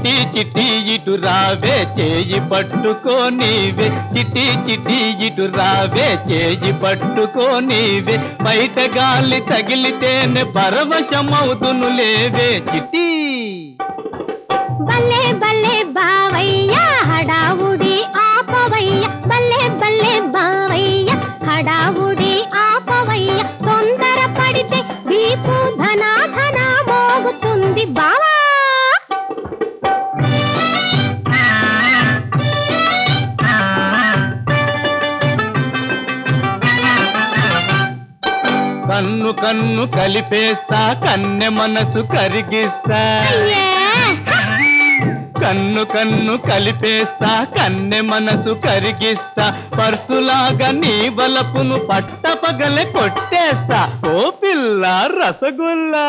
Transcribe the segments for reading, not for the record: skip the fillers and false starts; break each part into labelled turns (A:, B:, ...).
A: చిట్టి చిట్టి ఇటు రావే చేయి పట్టుకోనివే చిట్టి చిట్టి ఇటు రావే చేయి పట్టుకోనివే బయట గాలి తగిలితేనే పరవశమవుతును లేవే చిట్టి
B: బల్లే బల్లే బావయ్య హడావుడి ఆపవయ్య బల్లే బల్లే బావయ్య హడావుడి ఆపవయ్య తొందర పడితే వీపు ధనా ధనా మోగుతుంది బావా
A: కన్ను కన్ను కలిపేస్తా కన్నె మనసు కరిగిస్తా కన్ను కన్ను కలిపేస్తా కన్నె మనసు కరిగిస్తా పర్సులాగా నీ బలపును పట్టపగలే కొట్టేస్తా ఓ పిల్ల రసగుల్లా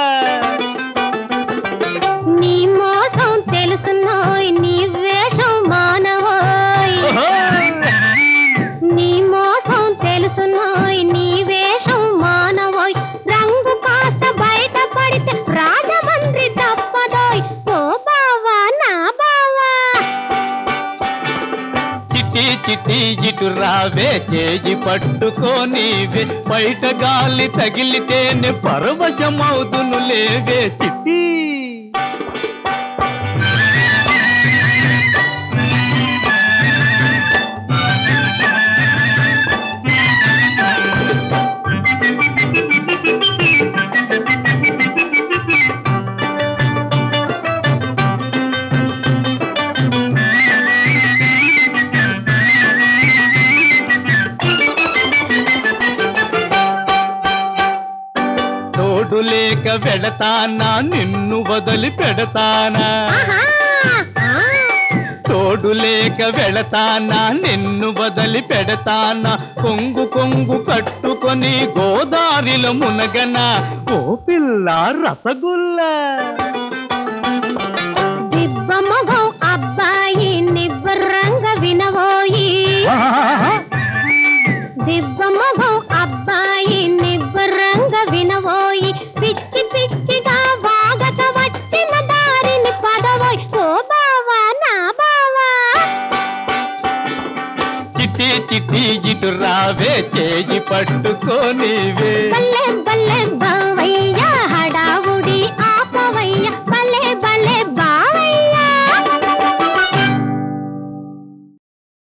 B: నీ మోసం తెలుసునోయ్ నీ వేషం మానవోయ్ నీ మోసం తెలుసునోయ్ నీ వేషం మానవోయ్ రంగు కాస్త బయట పడితే రాజమండ్రి తప్పదోయ్ ఓ బావా నా బావా
A: చిట్టి చిట్టి ఇటు రావే చేయి పట్టుకోనివే బయట గాలి తగిలితేనే పరవశమవుతును లేవే చిట్టి లేక వెడతానా నిన్ను వదిలి పెడతానా తోడు లేక వెళతానా నిన్ను వదిలి పెడతానా కొంగు కొంగు కట్టుకొని గోదారిలో మునగనా ఓ పిల్ల రసగుల్లా
B: దిబ్బ మొగం అబ్బాయి నిబ్బరంగ వినవోయి దిబ్బ మొగం అబ్బాయి నిబ్బరంగ వినవోయి పిచ్చి పిచ్చిగా వాగక వచ్చిన దారిని పదవోయ్ ఓ బావా నా బావా
A: చిట్టి చిట్టి ఇటు రావే చేయి పట్టుకోనివే
B: బల్లే